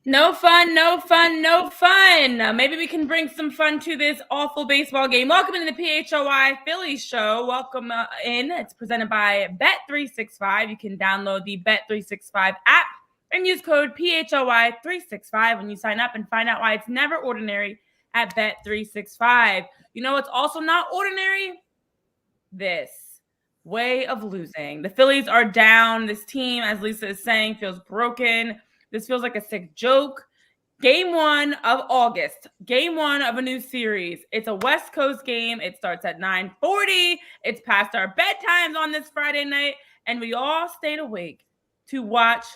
No fun, no fun, no fun. Maybe we can bring some fun to this awful baseball game. Welcome into the PHLY Phillies show. Welcome in. It's presented by Bet365. You can download the Bet365 app and use code PHLY365 when you sign up and find out why it's never ordinary at Bet365. You know what's also not ordinary? This way of losing. The Phillies are down. This team, as Lisa is saying, feels broken. This feels like a sick joke. Game 1 of August. Game 1 of a new series. It's a West Coast game. It starts at 9:40. It's past our bedtimes on this Friday night. And we all stayed awake to watch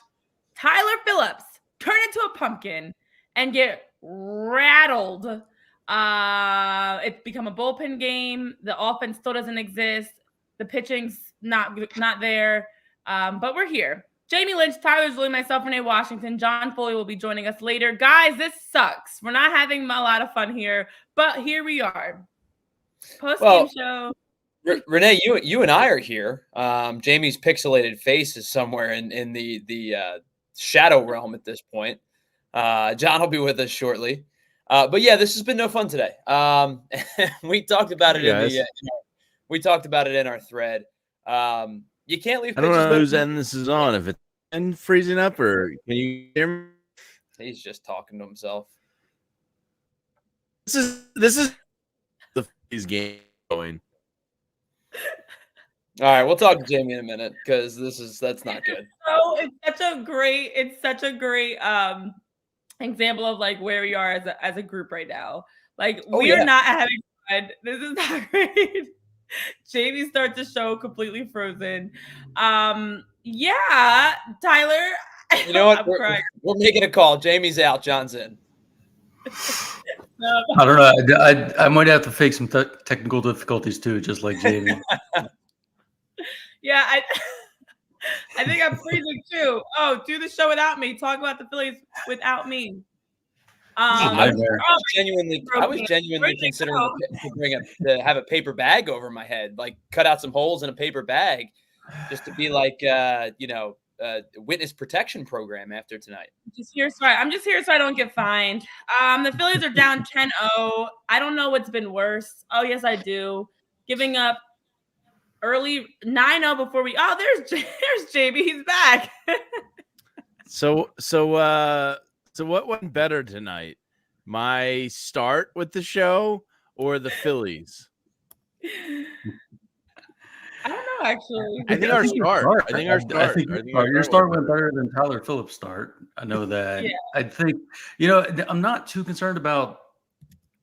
Tyler Phillips turn into a pumpkin and get rattled. It's become a bullpen game. The offense still doesn't exist. The pitching's not there. But we're here. Jamie Lynch, Tyler Zulli, myself, Renee Washington, John Foley will be joining us later. Guys, this sucks. We're not having a lot of fun here, but here we are. Post-game show. Renee, you and I are here. Jamie's pixelated face is somewhere in the shadow realm at this point. John will be with us shortly. But yeah, this has been no fun today. We talked about it we talked about it in our thread. You can't leave. I don't know whose end this is on. If it's freezing up, or can you hear me? He's just talking to himself. This is the Phillies game going. All right, we'll talk to Jamie in a minute because that's not good. So it's such a great example of like where we are as a group right now. Like we are not having fun. This is not great. Jamie starts the show completely frozen. Yeah, Tyler. You know what? We're making a call. Jamie's out. John's in. I don't know. I might have to face some technical difficulties too, just like Jamie. Yeah, I think I'm freezing too. Oh, do the show without me. Talk about the Phillies without me. I was genuinely considering to have a paper bag over my head, like cut out some holes in a paper bag, just to be like, witness protection program after tonight. I'm just here so I don't get fined. The Phillies are down 10-0. I don't know what's been worse. Oh yes, I do. Giving up early 9-0 before we. Oh, there's JB. He's back. So what went better tonight? My start with the show or the Phillies? I don't know, actually. I think our start. Your start went better than Tyler Phillips' start. I know that. Yeah. I think, I'm not too concerned about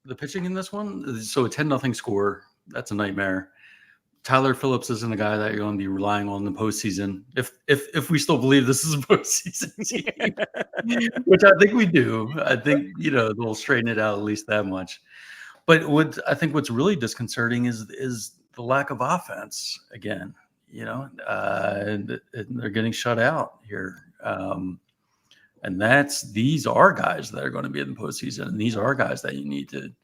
the pitching in this one. So a 10-0 score, that's a nightmare. Tyler Phillips isn't a guy that you're going to be relying on in the postseason. If we still believe this is a postseason team, which I think we do. I think, they'll straighten it out at least that much. But what's really disconcerting is the lack of offense again, and they're getting shut out here. And these are guys that are going to be in the postseason, and these are guys that you need to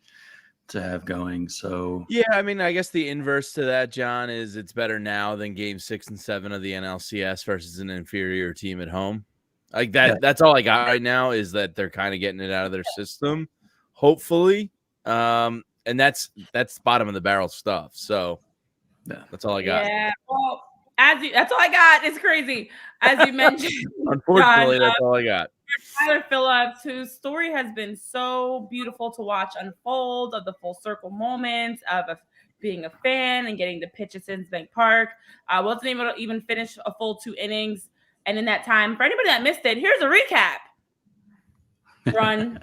have going. So yeah, I mean, I guess the inverse to that, John, is it's better now than game 6 and 7 of the NLCS versus an inferior team at home. Like that. Yeah. That's all I got right now is that they're kind of getting it out of their system, hopefully. And that's bottom of the barrel stuff. So that's all I got. Yeah, well, that's all I got. It's crazy. As you mentioned, unfortunately, that's all I got. Tyler Phillips, whose story has been so beautiful to watch unfold, of the full circle moments of being a fan and getting to pitch at Citizens Bank Park. Wasn't able to even finish a full 2 innings. And in that time, for anybody that missed it, here's a recap. Run,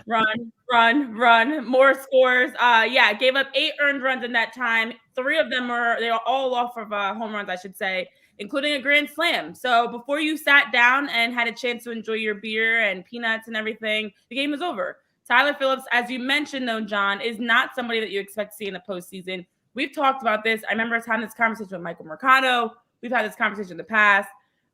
more scores. Gave up 8 earned runs in that time. 3 of them they are all off of home runs, I should say, including a grand slam. So before you sat down and had a chance to enjoy your beer and peanuts and everything, the game was over. Tyler Phillips, as you mentioned, though, John, is not somebody that you expect to see in the postseason. We've talked about this. I remember having this conversation with Michael Mercado. We've had this conversation in the past.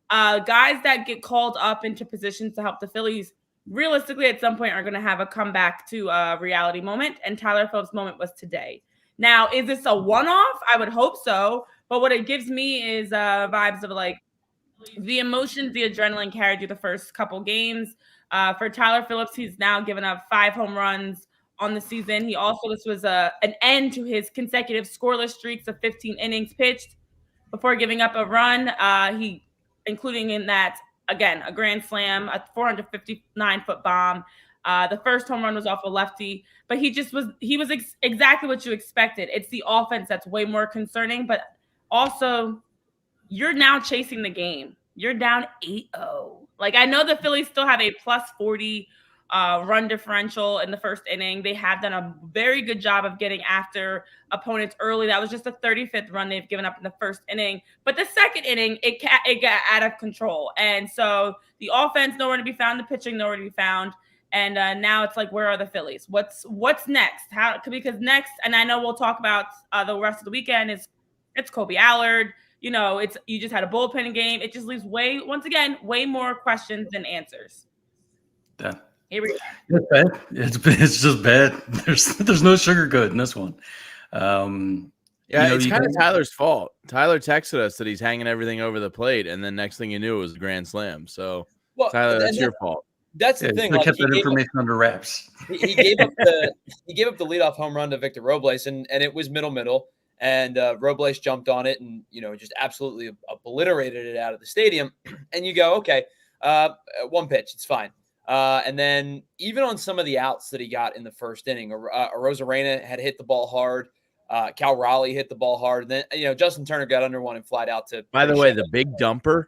Guys that get called up into positions to help the Phillies realistically at some point are going to have a comeback to a reality moment, and Tyler Phillips' moment was today. Now, is this a one-off? I would hope so. But what it gives me is vibes of like The emotions, the adrenaline carried through the first couple games. For Tyler Phillips, he's now given up 5 home runs on the season. This was an end to his consecutive scoreless streaks of 15 innings pitched before giving up a run. Including in that, again, a grand slam, a 459-foot bomb. The first home run was off a lefty, but he was exactly what you expected. It's the offense that's way more concerning, but also you're now chasing the game. You're down 8-0. Like, I know the Phillies still have a plus 40 run differential in the first inning. They have done a very good job of getting after opponents early. That was just the 35th run they've given up in the first inning. But the second inning, it got out of control. And so the offense nowhere to be found, the pitching nowhere to be found. And now it's like, where are the Phillies? What's next? Because next, and I know we'll talk about the rest of the weekend, it's Kobe Allard. You just had a bullpen game. It just leaves way more questions than answers. Yeah. Here we go. It's bad. It's just bad. There's no sugarcoat in this one. It's kind of Tyler's fault. Tyler texted us that he's hanging everything over the plate, and then next thing you knew, it was a grand slam. So, Tyler, that's your fault. That's the thing. He kept that information under wraps. He gave up the leadoff home run to Victor Robles, and it was middle. And Robles jumped on it and, just absolutely obliterated it out of the stadium. And you go, okay, one pitch, it's fine. And then even on some of the outs that he got in the first inning, Arozarena had hit the ball hard. Cal Raleigh hit the ball hard. And then, Justin Turner got under one and flied out to. By the way, the big dumper.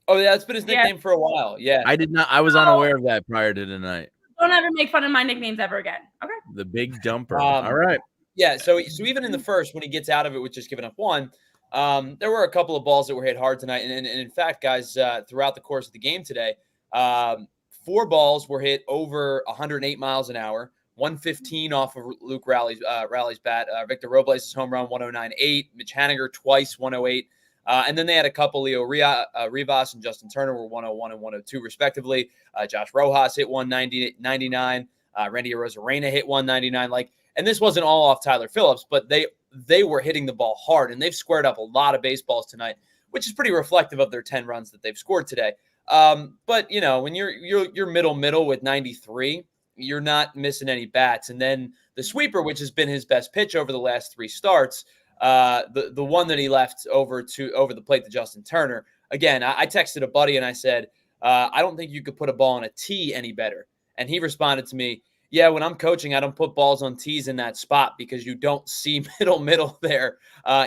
Oh, yeah, that's been his nickname for a while. Yeah. I was unaware of that prior to tonight. Don't ever make fun of my nicknames ever again. Okay. The big dumper. All right. Yeah, so even in the first, when he gets out of it with just giving up one, there were a couple of balls that were hit hard tonight. And in fact, guys, throughout the course of the game today, 4 balls were hit over 108 miles an hour, 115 off of Luke Rally's bat. Victor Robles' home run, 109.8. Mitch Haniger twice, 108. And then they had a couple, Leo Rivas and Justin Turner were 101 and 102 respectively. Josh Rojas hit 199. Randy Arozarena hit 199. And this wasn't all off Tyler Phillips, but they were hitting the ball hard, and they've squared up a lot of baseballs tonight, which is pretty reflective of their 10 runs that they've scored today. But when you're middle with 93, you're not missing any bats. And then the sweeper, which has been his best pitch over the last 3 starts, the one that he left over the plate to Justin Turner. Again, I texted a buddy and I said, I don't think you could put a ball on a tee any better. And he responded to me, yeah, when I'm coaching, I don't put balls on tees in that spot because you don't see middle there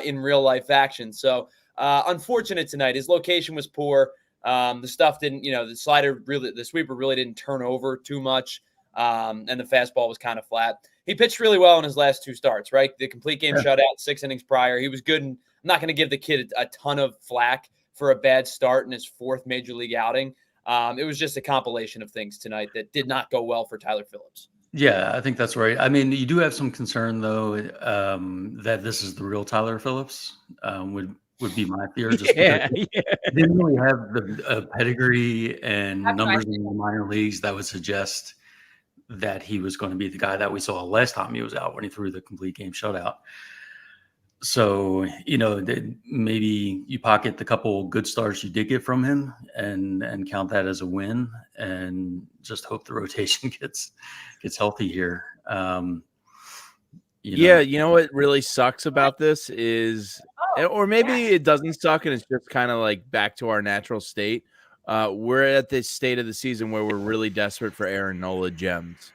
in real life action. So unfortunate tonight. His location was poor. The stuff didn't, the sweeper really didn't turn over too much. And the fastball was kind of flat. He pitched really well in his last 2 starts, right? The complete game shutout, 6 innings prior. He was good. And I'm not going to give the kid a ton of flack for a bad start in his 4th major league outing. It was just a compilation of things tonight that did not go well for Tyler Phillips. Yeah, I think that's right. I mean, you do have some concern, though, that this is the real Tyler Phillips, would be my fear. Just He didn't really have the pedigree and numbers in the minor leagues that would suggest that he was going to be the guy that we saw last time he was out when he threw the complete game shutout. So, maybe you pocket the couple good starts you did get from him and count that as a win and just hope the rotation gets healthy here. You know what really sucks about this is, or maybe it doesn't suck and it's just kind of like back to our natural state. We're at this state of the season where we're really desperate for Aaron Nola gems.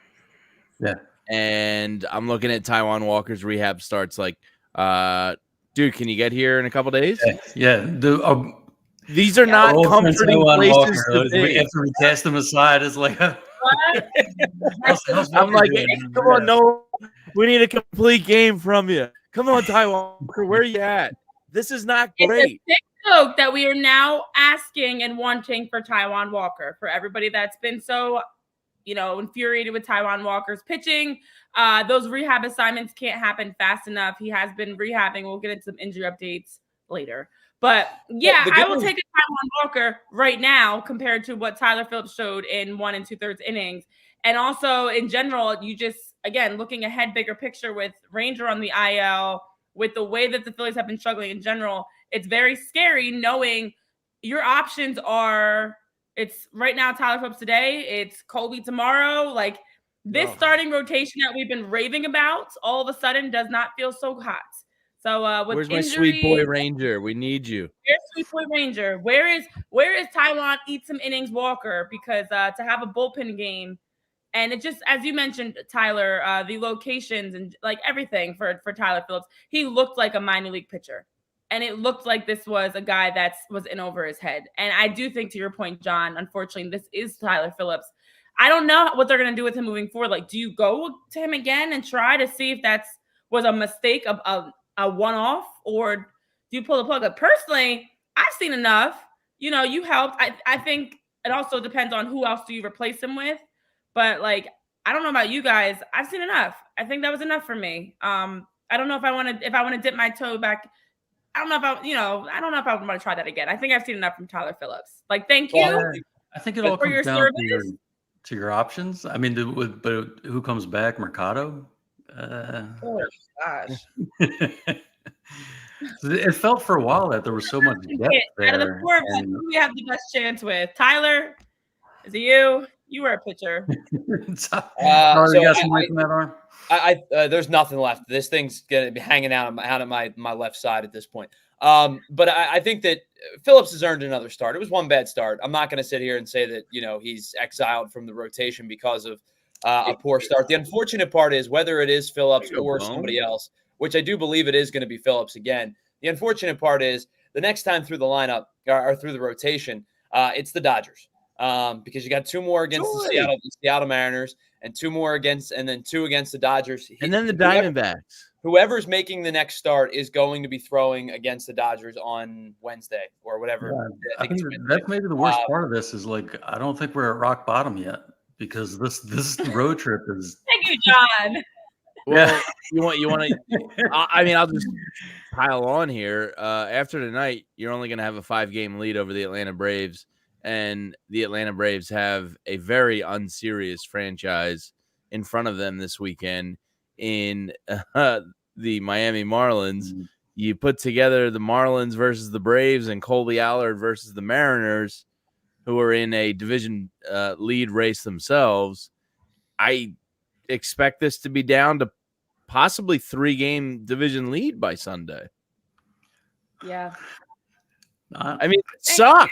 Yeah. And I'm looking at Taiwan Walker's rehab starts like, dude, can you get here in a couple days? Yeah. These are not comforting places to be. After we cast them aside, it's like, I'm like, hey, come on, no, we need a complete game from you. Come on, Taiwan Walker, where are you at? This is not great. It's a sick joke that we are now asking and wanting for Taiwan Walker. For everybody that's been so, infuriated with Taiwan Walker's pitching, those rehab assignments can't happen fast enough. He has been rehabbing. We'll get into some injury updates later. But yeah, I will take a Taiwan Walker right now compared to what Tyler Phillips showed in 1 2/3 innings. And also in general, you just, again, looking ahead, bigger picture with Ranger on the IL, with the way that the Phillies have been struggling in general, it's very scary knowing, your options are, it's right now Tyler Phillips today, it's Colby tomorrow. Like this starting rotation that we've been raving about all of a sudden does not feel so hot. So with where's my injuries, sweet boy Ranger? We need you. Where's sweet boy Ranger? Where is Taiwan eat some innings Walker? Because to have a bullpen game, and it just, as you mentioned, Tyler, the locations and like everything for Tyler Phillips, he looked like a minor league pitcher. And it looked like this was a guy that was in over his head. And I do think, to your point, John, unfortunately, this is Tyler Phillips. I don't know what they're going to do with him moving forward. Like, do you go to him again and try to see if was a mistake of a one-off, or do you pull the plug? Like, personally, I've seen enough. You know, you helped. I think it also depends on who else do you replace him with. But like, I don't know about you guys. I've seen enough. I think that was enough for me. I don't know if I want to dip my toe back. I don't know if I don't know if I would want to try that again. I think I've seen enough from Tyler Phillips. Like, thank you. I think it all comes down to your options. I mean, but who comes back? Mercado? Oh gosh. It felt for a while that there was so much depth there. Out of the four of us, who we have the best chance with? Tyler? Is it you? You were a pitcher. You got some weight in that arm? There's nothing left. This thing's gonna be hanging out of my left side at this point. But I think that Phillips has earned another start. It was one bad start. I'm not going to sit here and say that he's exiled from the rotation because of a poor start. The unfortunate part is whether it is Phillips or somebody else, which I do believe it is going to be Phillips again. The unfortunate part is the next time through the lineup or through the rotation, it's the Dodgers. Because you got two more against the Seattle Mariners and two against the Dodgers. And then the Diamondbacks. Whoever's making the next start is going to be throwing against the Dodgers on Wednesday or whatever. Yeah, I think that's maybe the worst part of this is, like, I don't think we're at rock bottom yet because this road trip is. Thank you, John. Well, you want to. I mean, I'll just pile on here. After tonight, you're only going to have a 5-game lead over the Atlanta Braves. And the Atlanta Braves have a very unserious franchise in front of them this weekend in the Miami Marlins. Mm-hmm. You put together the Marlins versus the Braves and Colby Allard versus the Mariners, who are in a division lead race themselves. I expect this to be down to possibly 3-game division lead by Sunday. Yeah. I mean, it sucks.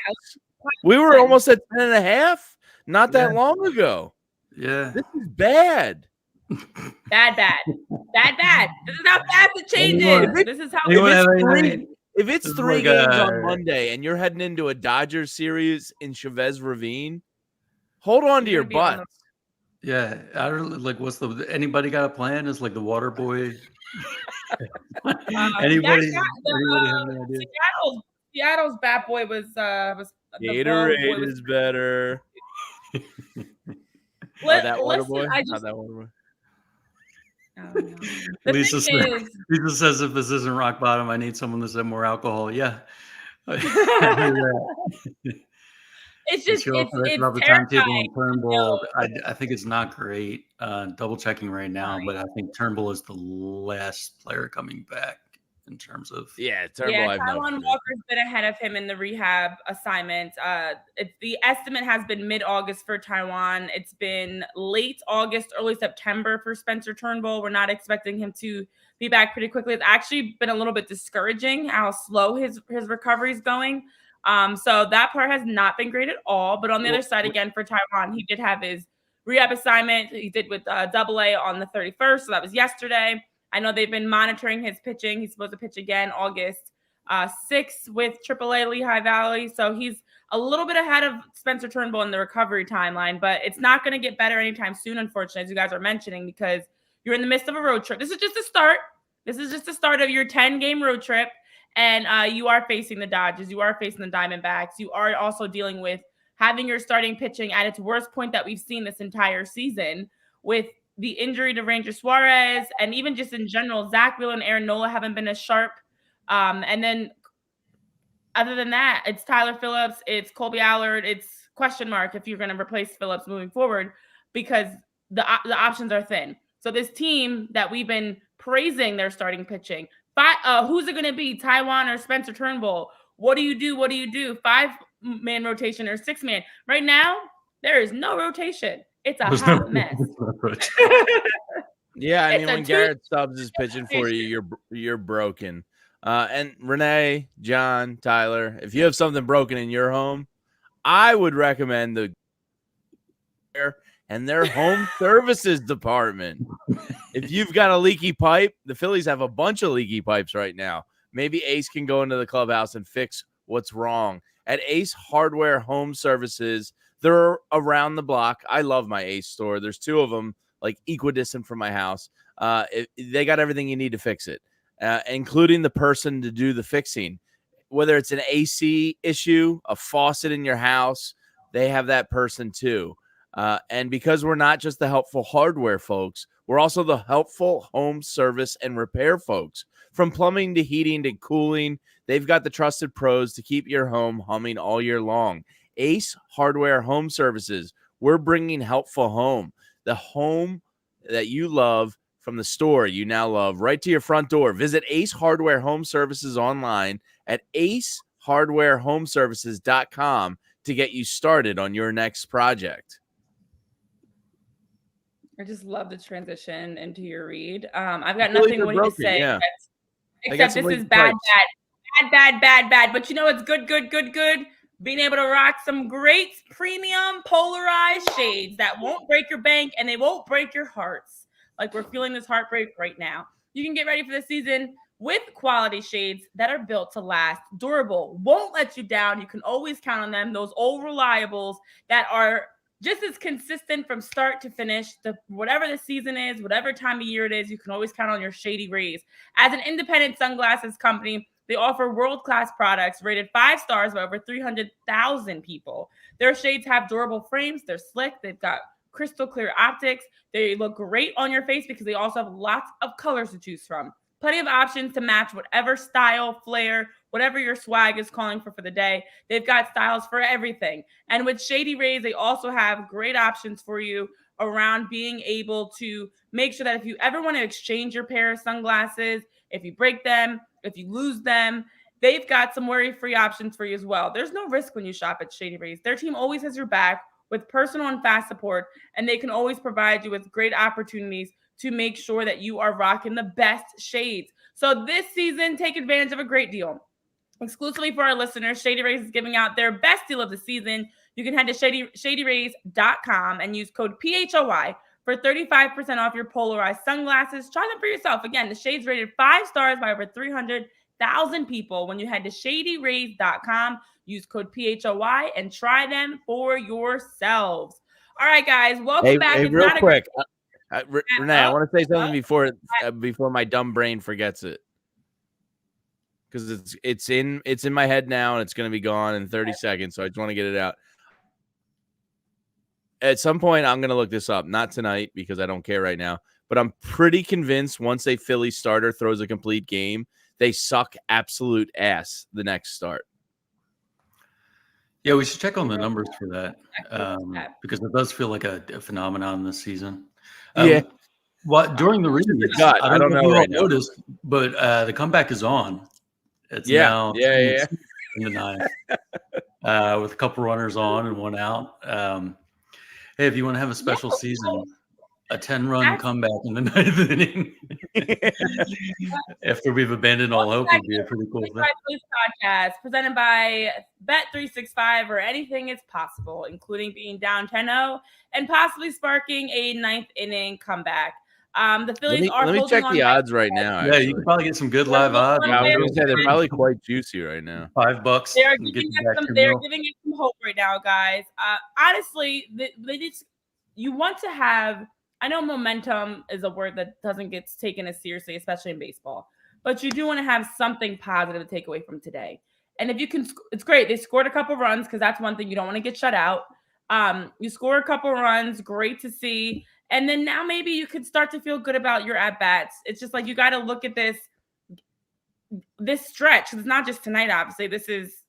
We were almost at 10.5 not that long ago. Yeah. This is bad. Bad. This is how fast it changes. This is how if it's 3 games on Monday and you're heading into a Dodgers series in Chavez Ravine, hold on to your butts. Yeah. I don't like anybody got a plan? Is like the water boy. Anybody have any idea? Seattle's bat boy was Gatorade is better. That water boy? That water boy? Lisa says if this isn't rock bottom, I need someone to send more alcohol. Yeah. It's just it's about the timetable on Turnbull. I think it's not great. Double checking right now, but I think Turnbull is the last player coming back in terms of Turnbull. Taiwan Walker's been ahead of him in the rehab assignment. The estimate has been mid-August for Taiwan. It's been late August, early September for Spencer Turnbull. We're not expecting him to be back pretty quickly. It's actually been a little bit discouraging how slow his recovery is going. So that part has not been great at all. But on the other side, again, for Taiwan, he did have his rehab assignment. He did with AA on the 31st. So that was yesterday. I know they've been monitoring his pitching. He's supposed to pitch again August 6th with AAA Lehigh Valley. So he's a little bit ahead of Spencer Turnbull in the recovery timeline, but it's not going to get better anytime soon, unfortunately, as you guys are mentioning, because you're in the midst of a road trip. This is just a start. This is just the start of your 10-game road trip, and you are facing the Dodgers. You are facing the Diamondbacks. You are also dealing with having your starting pitching at its worst point that we've seen this entire season, with the injury to Ranger Suarez, and even just in general, Zach Wheeler and Aaron Nola haven't been as sharp. And then other than that, it's Tyler Phillips, it's Colby Allard, it's question mark if you're going to replace Phillips moving forward, because the options are thin. So this team that we've been praising their starting pitching, who's it going to be, Taiwan or Spencer Turnbull? What do you do? 5-man rotation or 6-man? Right now, there is no rotation. It's a hot mess. Yeah, I mean, when Garrett Stubbs is pitching for you, you're broken. And Renee, John, Tyler, if you have something broken in your home, I would recommend their home services department. If you've got a leaky pipe, the Phillies have a bunch of leaky pipes right now. Maybe Ace can go into the clubhouse and fix what's wrong. At Ace Hardware Home Services, they're around the block. I love my Ace store. There's 2 of them, like equidistant from my house. They got everything you need to fix it, including the person to do the fixing. Whether it's an AC issue, a faucet in your house, they have that person too. And because we're not just the helpful hardware folks, we're also the helpful home service and repair folks. From plumbing to heating to cooling, they've got the trusted pros to keep your home humming all year long. Ace Hardware Home Services. We're bringing helpful home. The home that you love from the store you now love right to your front door. Visit Ace Hardware Home Services online at acehardwarehomeservices.com to get you started on your next project. I just love the transition into your read. I've got nothing witty to say. Yeah. Except this is bad. But you know it's good. Being able to rock some great premium polarized shades that won't break your bank and they won't break your hearts. Like we're feeling this heartbreak right now. You can get ready for the season with quality shades that are built to last, durable, won't let you down. You can always count on them. Those old reliables that are just as consistent from start to finish. Whatever the season is, whatever time of year it is, you can always count on your Shady Rays. As an independent sunglasses company, they offer world-class products rated 5 stars by over 300,000 people. Their shades have durable frames. They're slick. They've got crystal clear optics. They look great on your face because they also have lots of colors to choose from. Plenty of options to match whatever style, flair, whatever your swag is calling for the day. They've got styles for everything. And with Shady Rays, they also have great options for you around being able to make sure that if you ever want to exchange your pair of sunglasses, if you break them, if you lose them, they've got some worry-free options for you as well. There's no risk when you shop at Shady Rays. Their team always has your back with personal and fast support, and they can always provide you with great opportunities to make sure that you are rocking the best shades. So this season, take advantage of a great deal. Exclusively for our listeners, Shady Rays is giving out their best deal of the season. You can head to shadyrays.com and use code PHLY for 35% off your polarized sunglasses. Try them for yourself. Again, the shades rated 5 stars by over 300,000 people. When you head to shadyrays.com, use code PHLY and try them for yourselves. All right, guys, welcome back. Hey, real quick. Renee, I want to say something before my dumb brain forgets it, because it's in my head now and it's going to be gone in 30 seconds. So I just want to get it out. At some point, I'm going to look this up. Not tonight because I don't care right now. But I'm pretty convinced once a Philly starter throws a complete game, they suck absolute ass the next start. Yeah, we should check on the numbers for that because it does feel like a phenomenon this season. During the reading, I don't know if you all noticed, but the comeback is on. It's now in the ninth with a couple runners on and one out. Hey, if you want to have a special season, a 10-run comeback in the 9th inning after we've abandoned all hope would be a pretty cool thing. Podcast presented by Bet365, where anything is possible, including being down 10-0 and possibly sparking a 9th inning comeback. The Phillies are. Let me check the odds right now. Yeah, you can probably get some good live odds. Yeah, I was going to say they're probably quite juicy right now. $5. They're giving it some hope right now, guys. Honestly, you want to have. I know momentum is a word that doesn't get taken as seriously, especially in baseball. But you do want to have something positive to take away from today. And if you can, it's great. They scored a couple runs because that's one thing. You don't want to get shut out. You score a couple runs. Great to see. And then now maybe you could start to feel good about your at-bats. It's just like you got to look at this stretch. It's not just tonight, obviously.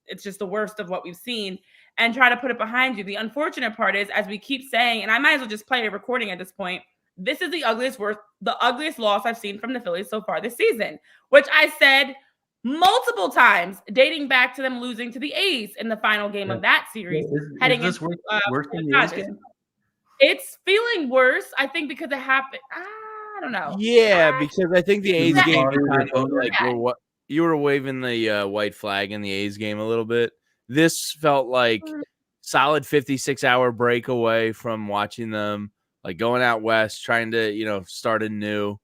It's just the worst of what we've seen. And try to put it behind you. The unfortunate part is, as we keep saying, and I might as well just play a recording at this point, this is the ugliest loss I've seen from the Phillies so far this season, which I said multiple times, dating back to them losing to the A's in the final game of that series. Is this worse than the A's game? It's feeling worse, I think, because it happened. I don't know. Yeah, because I think the A's game kind of like you were waving the white flag in the A's game a little bit. This felt like solid 56-hour break away from watching them, like going out west, trying to, start anew.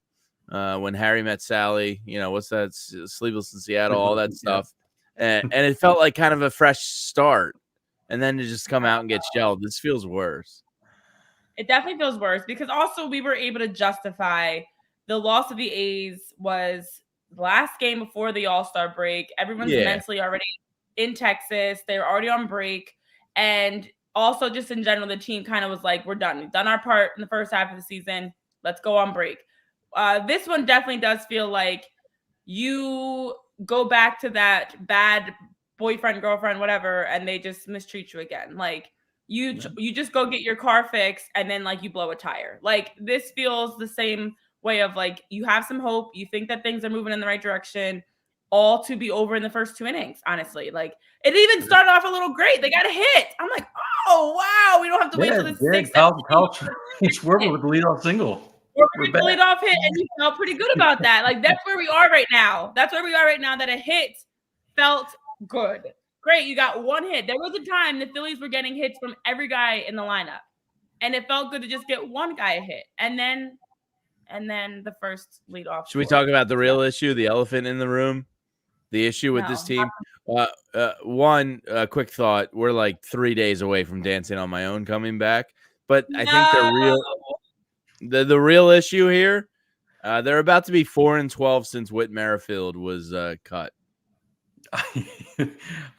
When Harry met Sally, what's that? Sleepless in Seattle, all that stuff. And it felt like kind of a fresh start. And then to just come out and get shelled, this feels worse. It definitely feels worse because also we were able to justify the loss of the A's was the last game before the All-Star break. Everyone's mentally already in Texas. They're already on break. And also just in general, the team kind of was like, we're done. We've done our part in the first half of the season. Let's go on break. This one definitely does feel like you go back to that bad boyfriend, girlfriend, whatever, and they just mistreat you again. Like you just go get your car fixed and then like you blow a tire. Like this feels the same way of like you have some hope. You think that things are moving in the right direction, all to be over in the first 2 innings, honestly. Like it even started off a little great. They got a hit. I'm like, oh, wow. We don't have to wait till the sixth. Schwarber with the leadoff single. With the leadoff hit, and you felt pretty good about that. Like that's where we are right now. That's where we are right now, that a hit felt good. Great, you got one hit. There was a time the Phillies were getting hits from every guy in the lineup, and it felt good to just get one guy a hit. And then the first leadoff. Should we talk about the real issue, the elephant in the room? The issue with this team? One quick thought. We're like 3 days away from Dancing on My Own coming back. But I think the real issue here, they're about to be 4-12 since Whit Merrifield was cut.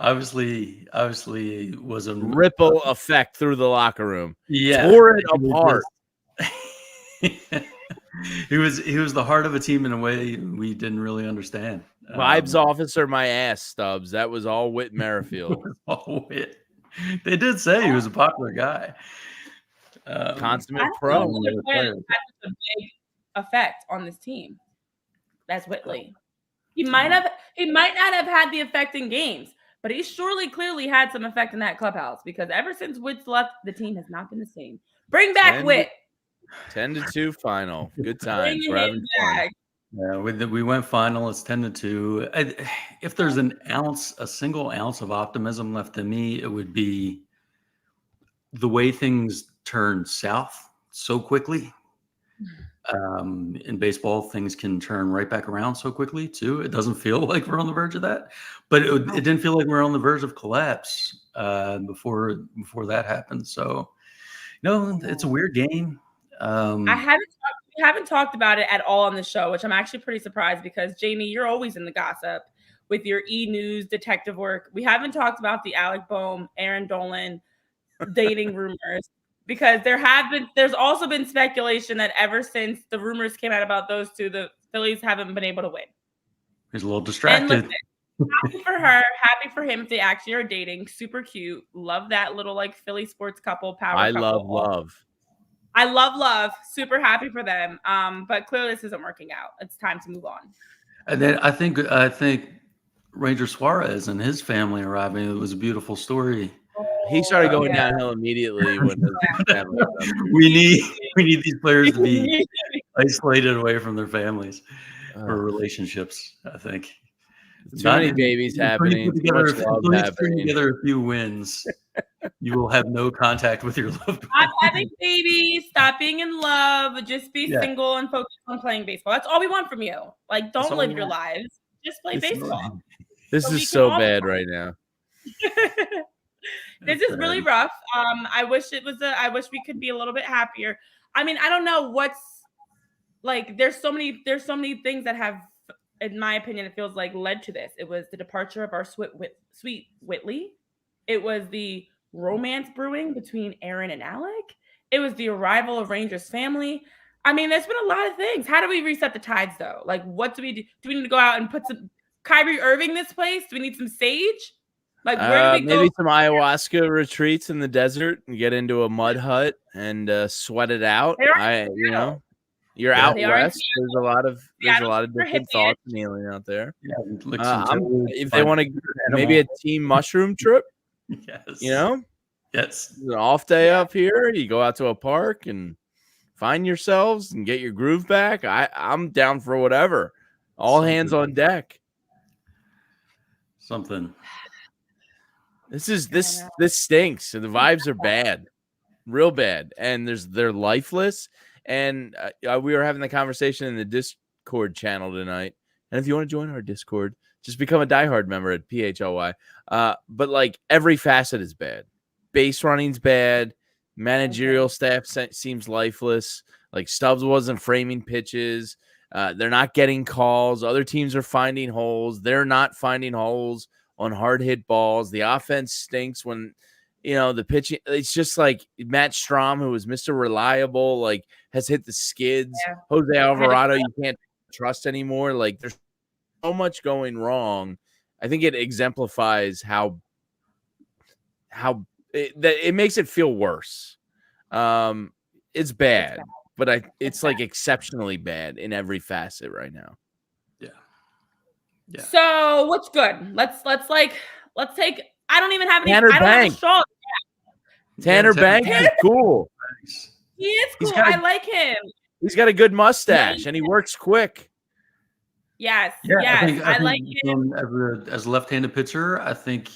obviously was a ripple effect through the locker room. Yeah. Tore it apart. He was the heart of a team in a way we didn't really understand. Vibes officer, my ass, Stubbs. That was all Whit Merrifield. All Whit. They did say he was a popular guy. Consummate pro. That's a big effect on this team. That's Whitley. He might not have had the effect in games, but he surely clearly had some effect in that clubhouse because ever since Whit's left, the team has not been the same. Bring back Whit. 10-2 final. Good times. We're having fun. Yeah, we went final. It's 10-2. If there's a single ounce of optimism left in me, it would be the way things turn south so quickly. In baseball, things can turn right back around so quickly too. It doesn't feel like we're on the verge of that, but it didn't feel like we're on the verge of collapse before that happened. So, it's a weird game. We haven't talked about it at all on the show, which I'm actually pretty surprised because Jamie, you're always in the gossip with your e-news detective work. We haven't talked about the Alec Bohm, Aaron Dolan dating rumors. Because there's also been speculation that ever since the rumors came out about those two, the Phillies haven't been able to win. He's a little distracted. Happy for her, happy for him if they actually are dating. Super cute. Love that little like Philly sports couple, power couple. I love love. Super happy for them. But clearly this isn't working out. It's time to move on. And then I think Ranger Suarez and his family arriving. It was a beautiful story. He started going downhill immediately when we need these players to be isolated away from their families or relationships. I think too many babies happening. Put together a few wins. You will have no contact with your loved ones. Stop having babies. Stop being in love. Just be single and focus on playing baseball. That's all we want from you. Like, don't live your lives. Just play baseball. This is so bad right now. This is really rough. I wish we could be a little bit happier. I mean, I don't know what's like. There's so many things that have, in my opinion, it feels like led to this. It was the departure of our sweet Whitley. It was the romance brewing between Aaron and Alec. It was the arrival of Ranger's family. I mean, there's been a lot of things. How do we reset the tides, though? Like, what do we do? Do we need to go out and put some Kyrie Irving this place? Do we need some sage? Like, where do we go? Maybe some ayahuasca retreats in the desert and get into a mud hut and sweat it out. You're out They are in west. There's a lot of different thoughts kneeling out there. Yeah, if they want to, maybe a team mushroom trip. Yes. You know, yes, an off day up here. You go out to a park and find yourselves and get your groove back. I'm down for whatever. All hands on deck. Something. This stinks. The vibes are bad, real bad, and they're lifeless. And we were having the conversation in the Discord channel tonight. And if you want to join our Discord, just become a diehard member at PHLY. But like every facet is bad. Base running's bad. Managerial staff seems lifeless. Like Stubbs wasn't framing pitches. They're not getting calls. Other teams are finding holes. They're not finding holes on hard hit balls. The offense stinks when, the pitching. It's just like Matt Strahm, who was Mr. Reliable, like has hit the skids. Yeah. Jose Alvarado, you can't trust anymore. Like there's so much going wrong. I think it exemplifies how it makes it feel worse. It's bad, but it's like exceptionally bad in every facet right now. Yeah. So what's good? Let's take. I don't even have any. Tanner I don't Banks. have a straw. Tanner Banks is cool. He is cool. I like him. He's got a good mustache and he works quick. Yes. Yeah, yes. I like him. As a left-handed pitcher, I think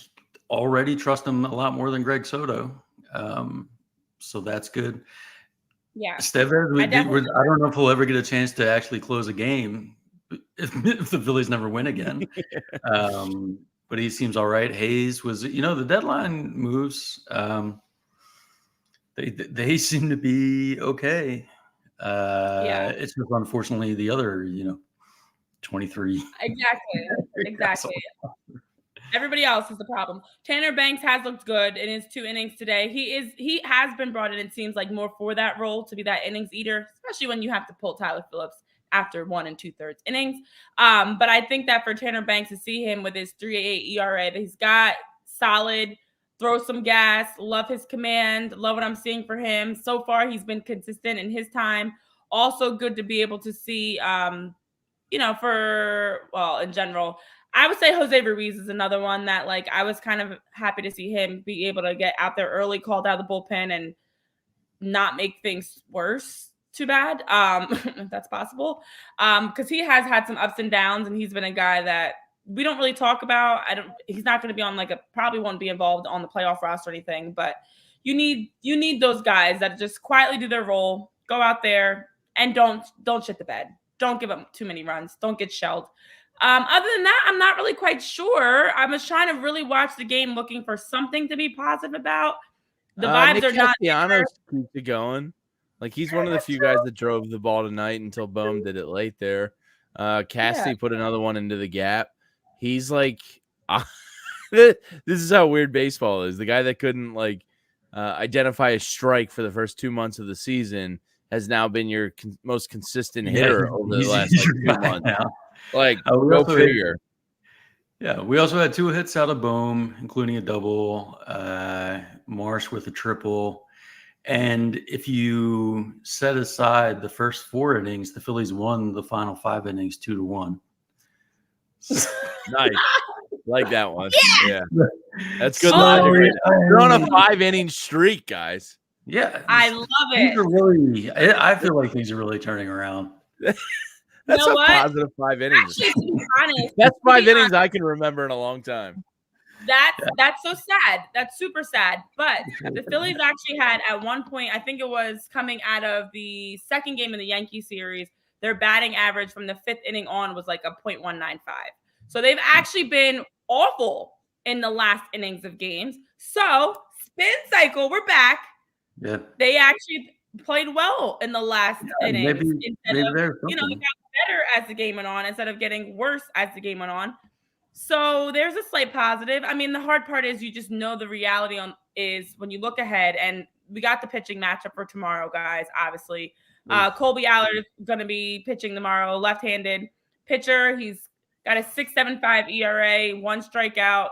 already trust him a lot more than Greg Soto. So that's good. Yeah. Estevez, I don't know if he'll ever get a chance to actually close a game if the Phillies never win again. But he seems all right. Hayes was, the deadline moves. They seem to be okay. It's just unfortunately the other, 23. Exactly. Everybody else is the problem. Tanner Banks has looked good in his 2 innings today. He has been brought in, it seems like, more for that role, to be that innings eater, especially when you have to pull Tyler Phillips after 1 2/3 innings. But I think that for Tanner Banks to see him with his 3.88 ERA, that he's got solid, throw some gas, love his command, love what I'm seeing for him. So far, he's been consistent in his time. Also good to be able to see, in general, I would say Jose Ruiz is another one that, like, I was kind of happy to see him be able to get out there early, called out of the bullpen, and not make things worse too bad, if that's possible. Because he has had some ups and downs, and he's been a guy that we don't really talk about. He's not going to be on probably won't be involved on the playoff roster or anything, but you need those guys that just quietly do their role, go out there and don't shit the bed. Don't give up too many runs. Don't get shelled. Other than that, I'm not really quite sure. I was trying to really watch the game looking for something to be positive about. The vibes are not there. Keeps it going. Like, he's one of the few guys that drove the ball tonight until Bohm did it late there. Cassidy put another one into the gap. He's like, this is how weird baseball is. The guy that couldn't identify a strike for the first 2 months of the season has now been your most consistent hitter over the last 2 months. Now. Go figure. We also had 2 hits out of Bohm, including a double, Marsh with a triple. And if you set aside the first 4 innings, the Phillies won the final 5 innings 2-1. Nice. Like that one. Yeah. That's good. You're on a 5-inning streak, guys. Yeah. I love it. I feel like things are really turning around. That's a positive 5 innings. Actually, to be honest, that's 5 innings I can remember in a long time. That's so sad. That's super sad. But the Phillies actually had, at one point, I think it was coming out of the second game in the Yankee series, their batting average from the 5th inning on was like a .195. So they've actually been awful in the last innings of games. So spin cycle, we're back. Yeah. They actually played well in the last innings. Maybe it got better as the game went on instead of getting worse as the game went on. So there's a slight positive. I mean, the hard part is you just know the reality is when you look ahead, and we got the pitching matchup for tomorrow, guys, obviously. Colby Allard is going to be pitching tomorrow, left-handed pitcher. He's got a 6.75 ERA, 1 strikeout.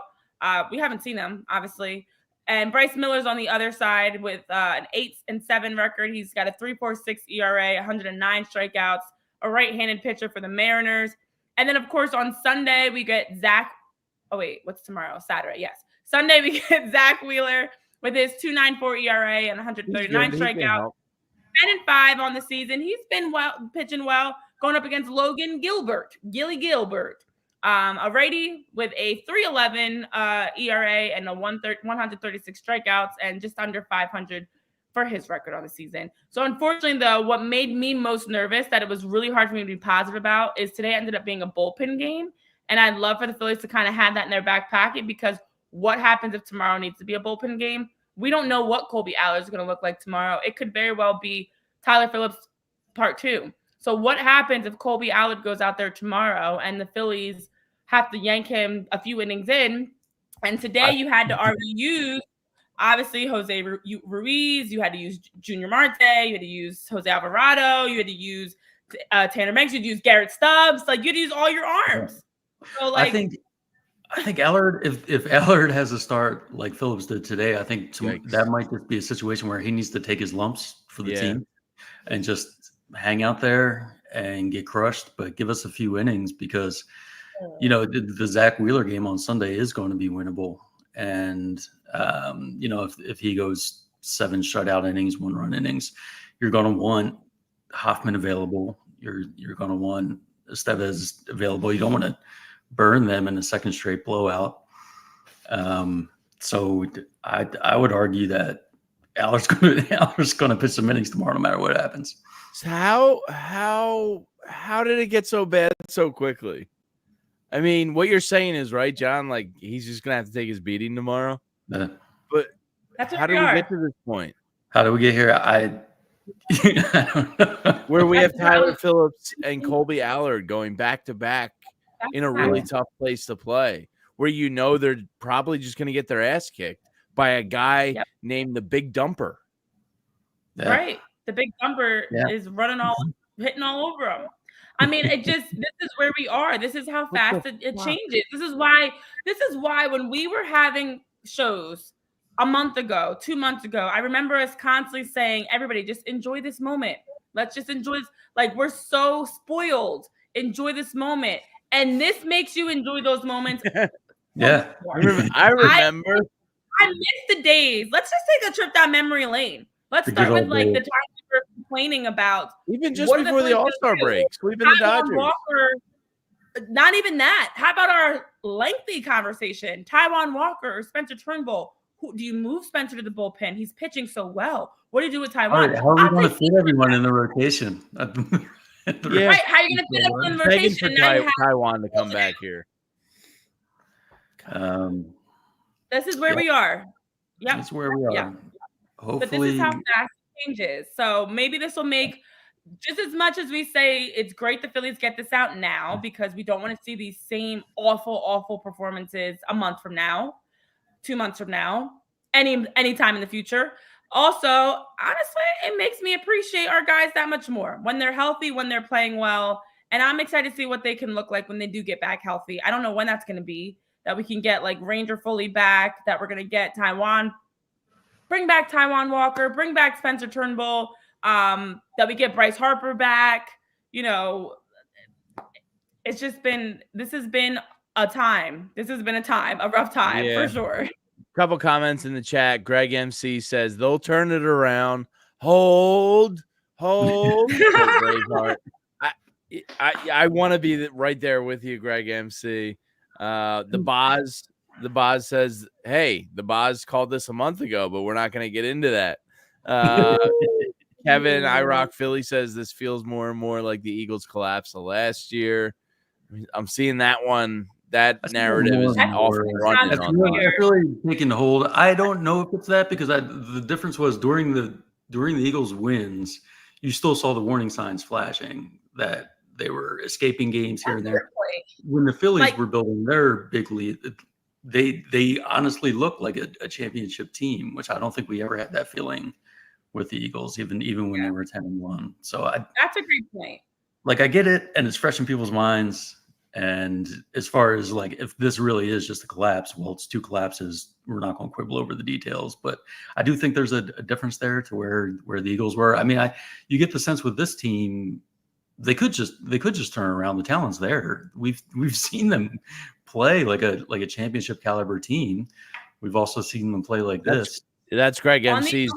We haven't seen him, obviously. And Bryce Miller's on the other side with an 8-7 record. He's got a 3.46 ERA, 109 strikeouts, a right-handed pitcher for the Mariners. And then, of course, on Sunday, we get Zach. Oh, wait, what's tomorrow? Saturday, yes. Sunday, we get Zach Wheeler with his 2.94 ERA and 139 strikeouts. 10-5 on the season. He's been pitching well, going up against Logan Gilbert, Gilly Gilbert, a righty with a 3.11 ERA and a 136 strikeouts and just under 500 for his record on the season. So unfortunately, though, what made me most nervous that it was really hard for me to be positive about is today ended up being a bullpen game. And I'd love for the Phillies to kind of have that in their back pocket, because what happens if tomorrow needs to be a bullpen game? We don't know what Kolby Allard is going to look like tomorrow. It could very well be Tyler Phillips part 2. So what happens if Kolby Allard goes out there tomorrow and the Phillies have to yank him a few innings in? And today you had to already use, obviously, Jose Ruiz. You had to use Junior Marte. You had to use Jose Alvarado. You had to use Tanner Banks. You had to use Garrett Stubbs. Like, you had to use all your arms. So, like, I think Allard, if Allard has a start like Phillips did today, I think that might just be a situation where he needs to take his lumps for the team and just hang out there and get crushed, but give us a few innings, because, you know, the Zach Wheeler game on Sunday is going to be winnable. And, you know, if he goes 7 shutout innings, 1-run innings, you're going to want Hoffman available. You're going to want Estevez available. You don't want to burn them in a second straight blowout. So I would argue that Allard's going to pitch some innings tomorrow, no matter what happens. So how did it get so bad so quickly? I mean, what you're saying is right, John. Like, he's just gonna have to take his beating tomorrow. But how did we get to this point? How did we get here? I don't know. Where we have Tyler Phillips and Kolby Allard going back to back in a really tough place to play, where you know they're probably just going to get their ass kicked by a guy named the Big Dumper. Yeah. Right. The Big Dumper is hitting all over them. I mean, this is where we are. This is how fast it changes. This is why when we were having shows a month ago, 2 months ago, I remember us constantly saying, everybody just enjoy this moment. Let's just enjoy this. Like, we're so spoiled. Enjoy this moment. And this makes you enjoy those moments. Yeah. I remember. I miss the days. Let's just take a trip down memory lane. Let's start with like the time we were complaining about. Even just before the All-Star break, sweeping the Dodgers. Walker, not even that. How about our lengthy conversation? Taiwan Walker or Spencer Turnbull. Do you move Spencer to the bullpen? He's pitching so well. What do you do with Taiwan? How are we going to fit everyone in the rotation? Right, how are you going to fit everyone in the rotation? For Taiwan to come back here. This is where we are. Yep. That's where we are. Yep. Hopefully. But this is how fast it changes. So maybe this will make, just as much as we say it's great the Phillies get this out now, because we don't want to see these same awful, awful performances a month from now, 2 months from now, any time in the future. Also, honestly, it makes me appreciate our guys that much more when they're healthy, when they're playing well. And I'm excited to see what they can look like when they do get back healthy. I don't know when that's going to be, that we can get like Ranger Foley back, that we're going to get bring back Taiwan Walker, bring back Spencer Turnbull, that we get Bryce Harper back. You know, this has been a time. This has been a rough time for sure. Couple comments in the chat. Greg MC says they'll turn it around. Hold. Braveheart. I want to be right there with you, Greg MC. The Boz says, hey, the Boz called this a month ago, but we're not going to get into that. Kevin iRock Philly says this feels more and more like the Eagles collapse of last year. I'm seeing that one. That narrative is off and running. It's really taking hold. I don't know if it's that, because the difference was during the Eagles wins, you still saw the warning signs flashing that they were escaping games here and there. When the Phillies were building their big lead, they honestly looked like a championship team, which I don't think we ever had that feeling with the Eagles, even when they were 10-1. So that's a great point. Like, I get it, and it's fresh in people's minds. And as far as like, if this really is just a collapse, well, it's 2 collapses. We're not going to quibble over the details, but I do think there's a difference there to where the Eagles were. I mean, you get the sense with this team, they could just turn around. The talent's there. We've seen them play like a championship caliber team. We've also seen them play like this. That's Greg MC's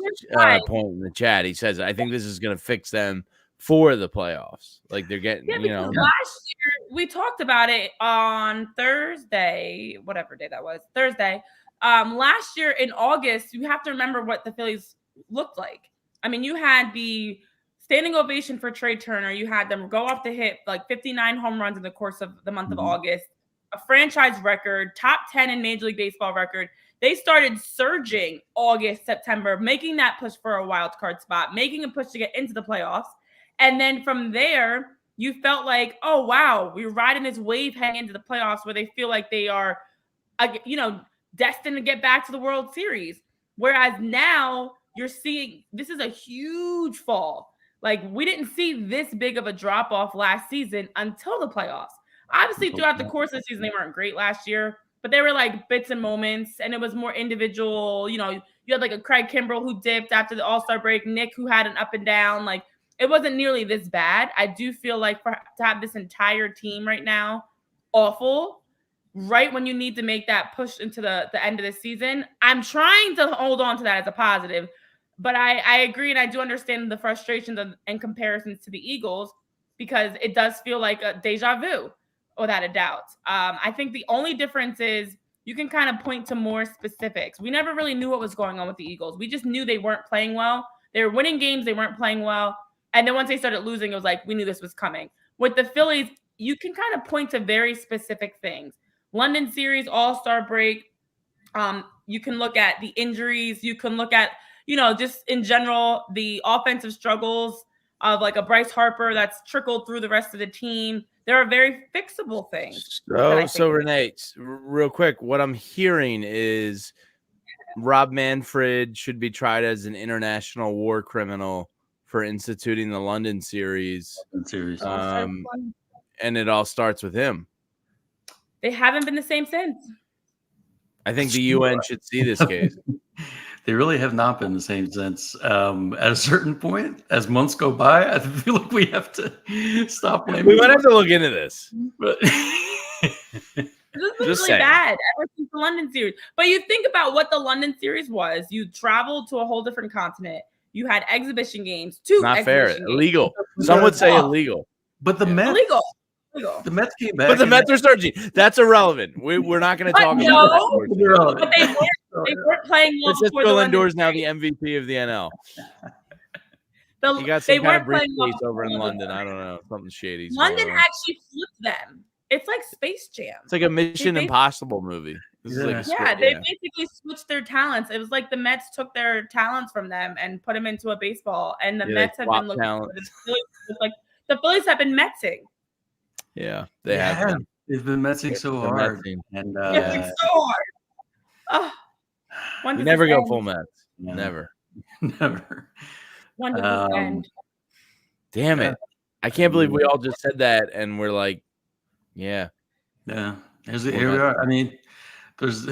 point in the chat. He says, I think this is going to fix them for the playoffs. Like they're getting, last year we talked about it on Thursday, whatever day that was, Thursday. Last year in August, you have to remember what the Phillies looked like. I mean, you had the standing ovation for Trey Turner. You had them go off the hit like 59 home runs in the course of the month of August, a franchise record, top 10 in Major League Baseball record. They started surging August, September, making that push for a wild card spot, making a push to get into the playoffs. And then from there, you felt like, oh, wow, we're riding this wave heading into the playoffs where they feel like they are, destined to get back to the World Series. Whereas now you're seeing this is a huge fall. Like we didn't see this big of a drop off last season until the playoffs. Obviously, throughout the course of the season, they weren't great last year, but they were like bits and moments, and it was more individual. You had like a Craig Kimbrell who dipped after the All-Star break, Nick who had an up and down. Like it wasn't nearly this bad. I do feel like to have this entire team right now awful, right when you need to make that push into the end of the season, I'm trying to hold on to that as a positive. But I agree, and I do understand the frustrations and comparisons to the Eagles because it does feel like a deja vu, without a doubt. I think the only difference is you can kind of point to more specifics. We never really knew what was going on with the Eagles. We just knew they weren't playing well. They were winning games. They weren't playing well. And then once they started losing, it was like we knew this was coming. With the Phillies, you can kind of point to very specific things. London series, All-Star break. You can look at the injuries. You can look at, just in general, the offensive struggles of like a Bryce Harper that's trickled through the rest of the team. There are very fixable things. So Renee, real quick, what I'm hearing is Rob Manfred should be tried as an international war criminal for instituting the London series. And it all starts with him. They haven't been the same since. I think the UN should see this case. They really have not been the same since. At a certain point, as months go by, I feel like we have to stop blaming. We might have to look into this. But this was really bad ever since the London series. But you think about what the London series was. You traveled to a whole different continent. You had exhibition games. Not fair. Illegal. Some would say illegal. But the Mets. Illegal. The Mets came back. But the Mets are surging. That's irrelevant. We're not going to talk about that. But they weren't playing well. Francisco Lindor is now the MVP of the NL. He got some kind of briefcase over in London. I don't know. Something shady. London actually flipped them. It's like Space Jam. It's like a Mission Impossible movie. They basically switched their talents. It was like the Mets took their talents from them and put them into a baseball. And the Mets have been looking for the Phillies have been Metsing. Yeah, they have been. They've been messing so hard. And so hard. Oh, you never go full Mets. No. Never. When does this end? Damn it. I can't believe we all just said that and we're like, yeah. Yeah. Here we are. I mean, there's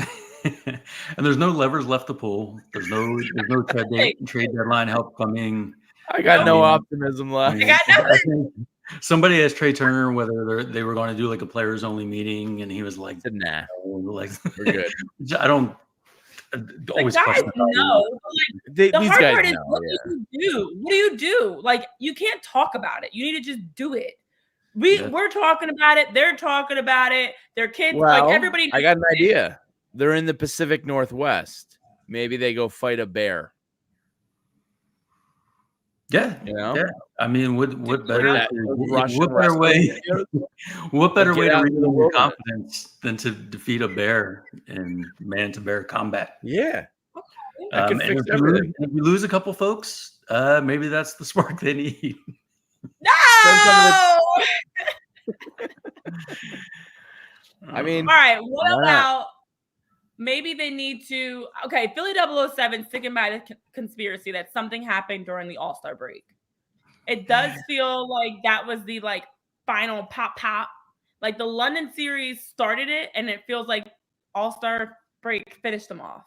no levers left to pull. There's no trade deadline help coming. I got no optimism left. I got nothing. Somebody asked Trey Turner whether they were going to do like a players only meeting, and he was like, "Nah, like we're good." I don't always question the hard part is what do you do? What do you do? Like you can't talk about it. You need to just do it. We're talking about it. They're talking about it. Their kids, well, like everybody. I got an idea. They're in the Pacific Northwest. Maybe they go fight a bear. Yeah, Yeah. I mean, what better way to regain confidence than to defeat a bear in man-to-bear combat? Yeah, and if you lose a couple folks, maybe that's the spark they need. No. I mean, all right. What about? Maybe they need to. Okay, Philly 007 sticking by the conspiracy that something happened during the All-Star break. It does feel like that was the final pop. Like the London series started it, and it feels like All-Star break finished them off.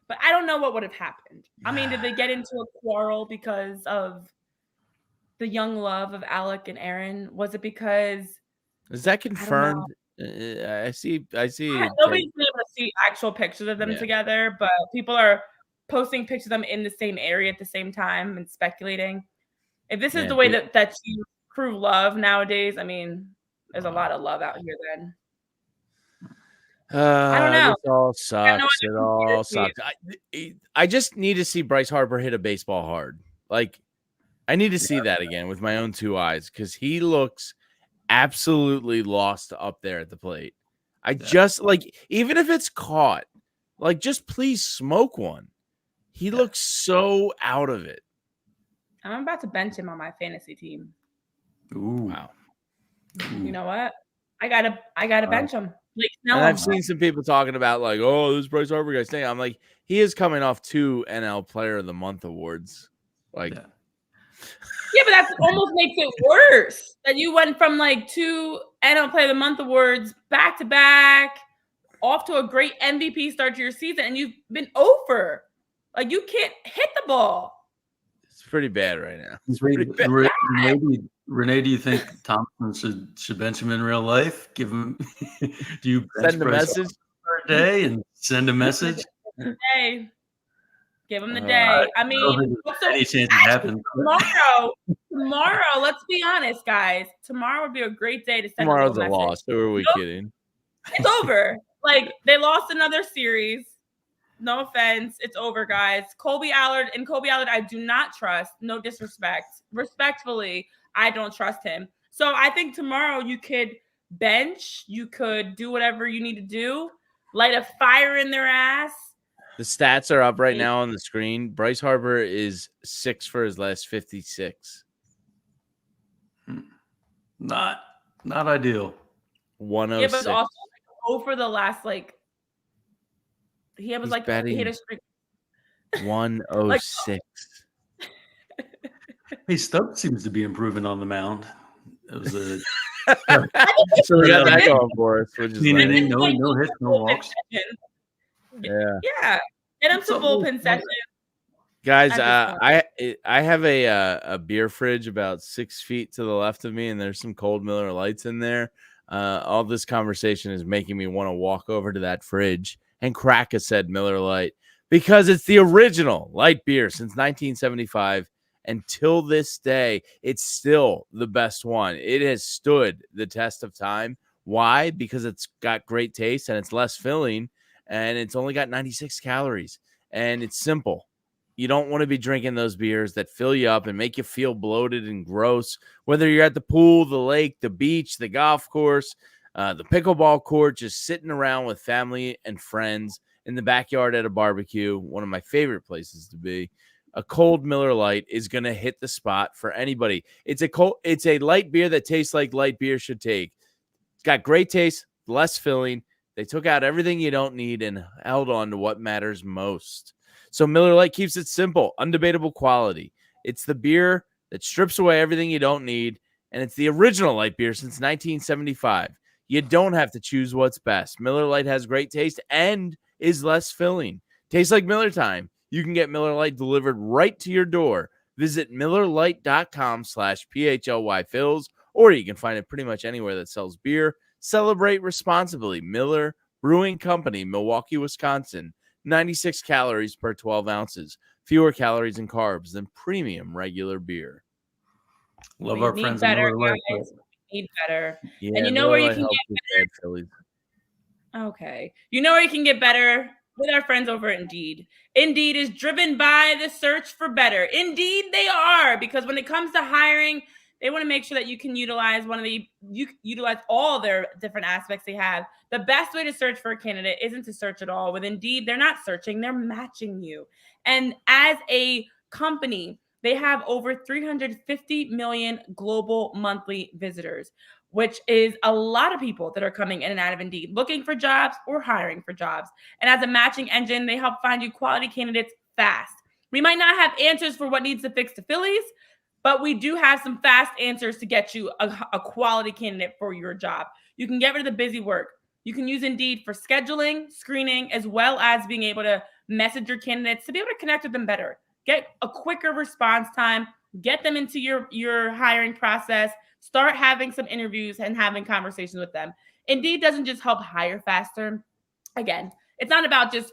But I don't know what would have happened. I mean, did they get into a quarrel because of the young love of Alec and Aaron? Was it because is that confirmed? I see. nobody's been able to see actual pictures of them together, but people are posting pictures of them in the same area at the same time and speculating. If this is the way that you crew love nowadays, I mean, there's a lot of love out here then. I don't know. This all sucks. It all sucks. I just need to see Bryce Harper hit a baseball hard. Like, I need to see that again with my own two eyes because he looks absolutely lost up there at the plate. I just like, even if it's caught, like, just please smoke one. He looks so out of it. I'm about to bench him on my fantasy team. Ooh. Wow. You know what? I gotta bench him. Like, and I've seen some people talking about like, oh, this Bryce Harper guy staying. I'm like, he is coming off 2 NL Player of the Month awards. Like, yeah, but that almost makes it worse. That you went from like 2 NL Player of the Month awards back to back, off to a great MVP start to your season, and you've been over. Like, you can't hit the ball. It's pretty bad right now. It's pretty bad. Renee, do you think Thompson should bench him in real life? Give him. Do you send a message for a day and send a message? Hey, give him the day. I mean, any chance it happens? Tomorrow. Let's be honest, guys. Tomorrow would be a great day to send. Tomorrow's a a loss. Who are we kidding? It's over. Like, they lost another series. No offense. It's over, guys. Colby Allard, I do not trust. No disrespect. Respectfully, I don't trust him. So I think tomorrow you could bench. You could do whatever you need to do. Light a fire in their ass. The stats are up right now on the screen. Bryce Harper is 6 for his last 56. Not ideal. 106. Yeah, but also over the last, like, he was like, he hit a streak. 106. Hey, Stubbs seems to be improving on the mound. It was a so we got that going for us. Which is no hits, no walks. Yeah. Get him some bullpen sessions. Guys, I have a beer fridge about 6 feet to the left of me, and there's some cold Miller Lights in there. All this conversation is making me want to walk over to that fridge and crack a said Miller Lite because it's the original light beer since 1975. Until this day, it's still the best one. It has stood the test of time. Why? Because it's got great taste and it's less filling, and it's only got 96 calories. And it's simple. You don't want to be drinking those beers that fill you up and make you feel bloated and gross, whether you're at the pool, the lake, the beach, the golf course, the pickleball court, just sitting around with family and friends in the backyard at a barbecue, one of my favorite places to be. A cold Miller Lite is going to hit the spot for anybody. It's a light beer that tastes like light beer should take. It's got great taste, less filling. They took out everything you don't need and held on to what matters most. So Miller Lite keeps it simple, undebatable quality. It's the beer that strips away everything you don't need, and it's the original light beer since 1975. You don't have to choose what's best. Miller Lite has great taste and is less filling. Tastes like Miller time. You can get Miller Lite delivered right to your door. Visit MillerLite.com/PHLY Phillies, or you can find it pretty much anywhere that sells beer. Celebrate responsibly. Miller Brewing Company, Milwaukee, Wisconsin. 96 calories per 12 ounces. Fewer calories and carbs than premium regular beer. Love our friends at Miller Lite. Need better. Yeah, and you know where you can get better? Phillies. Okay. You know where you can get better? With our friends over at Indeed. Indeed is driven by the search for better. Indeed, they are, because when it comes to hiring, they want to make sure that you can utilize all their different aspects they have. The best way to search for a candidate isn't to search at all. With Indeed, they're not searching, they're matching you. And as a company, they have over 350 million global monthly visitors, which is a lot of people that are coming in and out of Indeed, looking for jobs or hiring for jobs. And as a matching engine, they help find you quality candidates fast. We might not have answers for what needs to fix the Phillies, but we do have some fast answers to get you a quality candidate for your job. You can get rid of the busy work. You can use Indeed for scheduling, screening, as well as being able to message your candidates to be able to connect with them better. Get a quicker response time, get them into your hiring process, start having some interviews and having conversations with them. Indeed doesn't just help hire faster. Again, it's not about just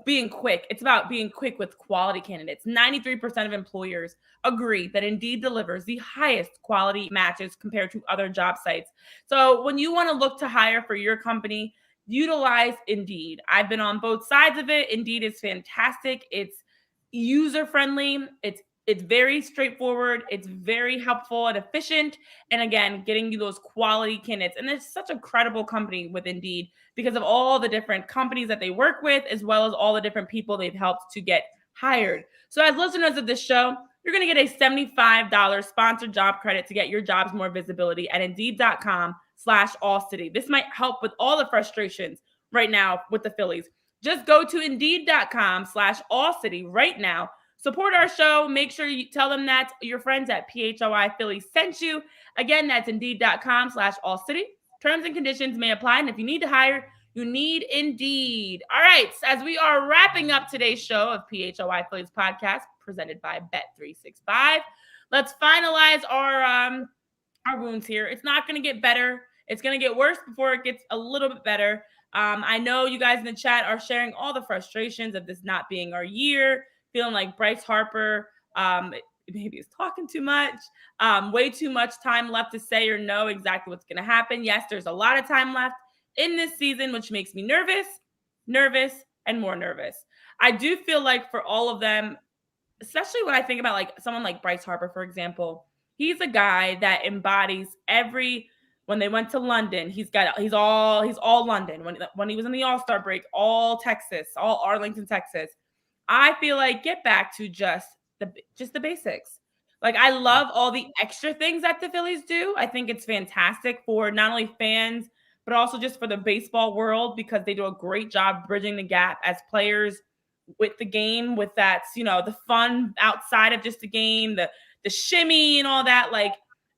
being quick. It's about being quick with quality candidates. 93% of employers agree that Indeed delivers the highest quality matches compared to other job sites. So when you want to look to hire for your company, utilize Indeed. I've been on both sides of it. Indeed is fantastic. It's user-friendly. It's very straightforward. It's very helpful and efficient. And again, getting you those quality candidates. And it's such a credible company with Indeed because of all the different companies that they work with, as well as all the different people they've helped to get hired. So as listeners of this show, you're going to get a $75 sponsored job credit to get your jobs more visibility at Indeed.com/AllCity. This might help with all the frustrations right now with the Phillies. Just go to Indeed.com/AllCity right now. Support our show. Make sure you tell them that your friends at PHLY Phillies sent you. Again, that's Indeed.com/AllCity. Terms and conditions may apply. And if you need to hire, you need Indeed. All right. As we are wrapping up today's show of PHLY Phillies podcast presented by Bet365, let's finalize our wounds here. It's not going to get better. It's going to get worse before it gets a little bit better. I know you guys in the chat are sharing all the frustrations of this not being our year, feeling like Bryce Harper maybe is talking too much, way too much time left to say or know exactly what's going to happen. Yes, there's a lot of time left in this season, which makes me nervous, and more nervous. I do feel like for all of them, especially when I think about like someone like Bryce Harper, for example, he's a guy that embodies when they went to London, he's all London. When he was in the All-Star break, all Texas, all Arlington, Texas. I feel like get back to just the basics. Like I love all the extra things that the Phillies do. I think it's fantastic for not only fans, but also just for the baseball world because they do a great job bridging the gap as players with the game, with that, the fun outside of just the game, the shimmy and all that. Like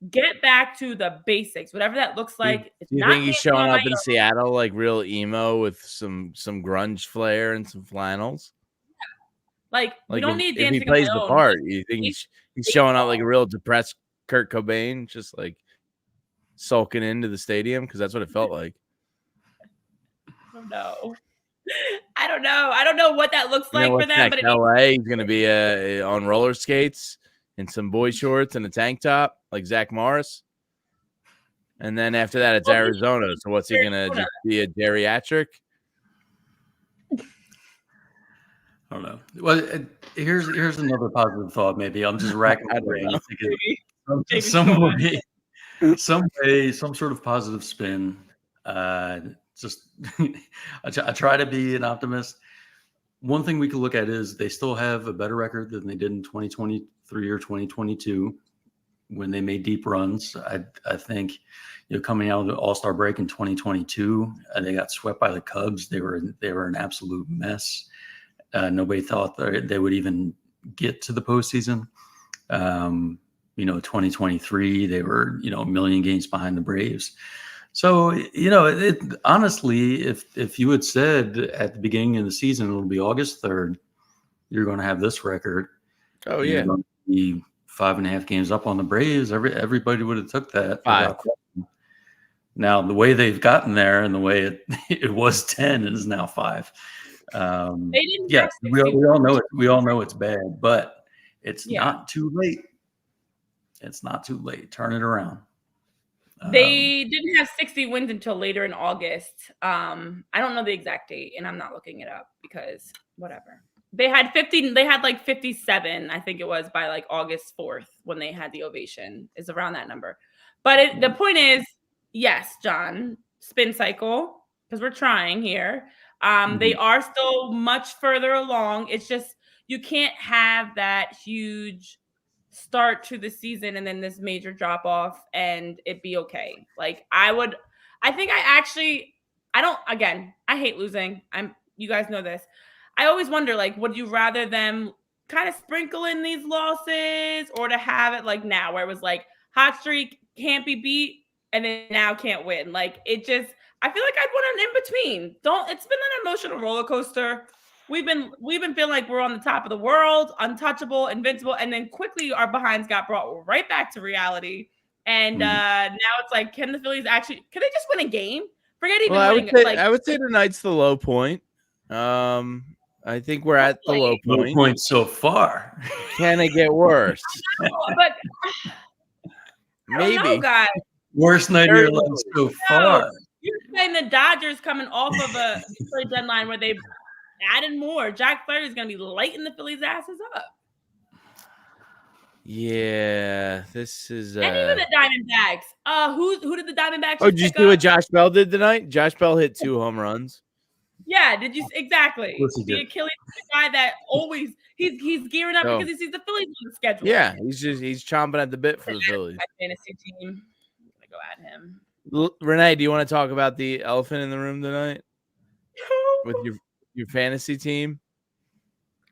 get back to the basics, whatever that looks like. Do you think he's showing up in Seattle like real emo with some grunge flair and some flannels? Like we don't need if dancing. He plays the part. You think he's showing out like a real depressed Kurt Cobain, just like sulking into the stadium? Because that's what it felt like. I don't know. I don't know what that looks like for them. But LA, he's gonna be on roller skates in some boy shorts and a tank top like Zach Morris. And then after that, it's Arizona. So what's he gonna just be a geriatric? I don't know. Well, here's another positive thought. Maybe I'm just racking my brain. Some sort of positive spin. I try to be an optimist. One thing we could look at is they still have a better record than they did in 2023 or 2022 when they made deep runs. I think coming out of the All-Star break in 2022, they got swept by the Cubs. They were an absolute mess. Nobody thought they would even get to the postseason. 2023, they were, a million games behind the Braves. So, honestly, if you had said at the beginning of the season, it'll be August 3rd, you're going to have this record. Oh, yeah. You're going to be 5.5 games up on the Braves. Everybody would have took that. 5. Now, the way they've gotten there and the way it was 10 and is now 5. Yes, we all know it. We all know it's bad, but it's not too late. It's not too late. Turn it around. They didn't have 60 wins until later in August. I don't know the exact date, and I'm not looking it up because whatever. They had 50. They had like 57, I think it was, by like August 4th when they had the ovation. Is around that number. But the point is, yes, John, spin cycle because we're trying here. They are still much further along. It's just you can't have that huge start to the season and then this major drop off and it be okay. Like I hate losing. You guys know this. I always wonder, like, would you rather them kind of sprinkle in these losses or to have it like now where it was like hot streak can't be beat and then now can't win. Like it just, I feel like I'd want an in between. It's been an emotional roller coaster. We've been feeling like we're on the top of the world, untouchable, invincible, and then quickly our behinds got brought right back to reality. And now it's like, can the Phillies can they just win a game? Forget even winning. I would say tonight's the low point. I think we're at the low point. Low point so far. Can it get worse? But maybe. I don't know, guys. Worst night of your life so far. You're saying the Dodgers coming off of a trade deadline where they added more. Jack Flaherty is going to be lighting the Phillies' asses up. Yeah, this is. And even the Diamondbacks. Who did the Diamondbacks? Oh, did you see what Josh Bell did tonight? Josh Bell hit 2 home runs. Yeah, did you exactly? The Achilles, the guy that always he's gearing up because he sees the Phillies on the schedule. Yeah, he's chomping at the bit for the Phillies. My fantasy team. I'm gonna go at him. Renee, do you want to talk about the elephant in the room tonight with your fantasy team?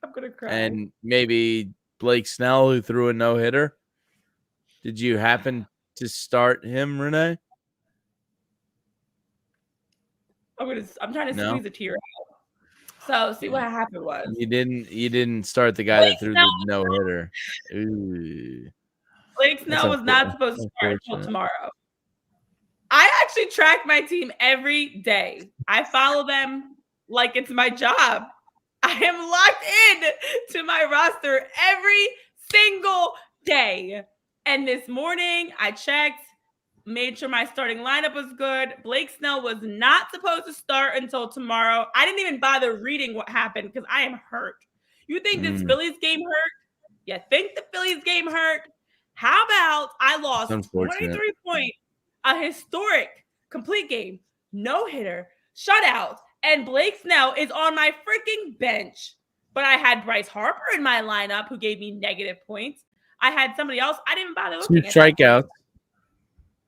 I'm gonna cry. And maybe Blake Snell, who threw a no-hitter. Did you happen to start him, Renee? I'm trying to squeeze a tear out. So see what happened was you didn't start the guy that threw the no-hitter. Ooh. Blake Snell was not supposed to start until tomorrow. I actually track my team every day. I follow them like it's my job. I am locked in to my roster every single day. And this morning I checked, made sure my starting lineup was good. Blake Snell was not supposed to start until tomorrow. I didn't even bother reading what happened because I am hurt. You think this Phillies game hurt? You think the Phillies game hurt? How about I lost 23 points, a historic complete game, no-hitter, shutout, and Blake Snell is on my freaking bench. But I had Bryce Harper in my lineup who gave me negative points. I had somebody else. I didn't bother looking at strikeouts.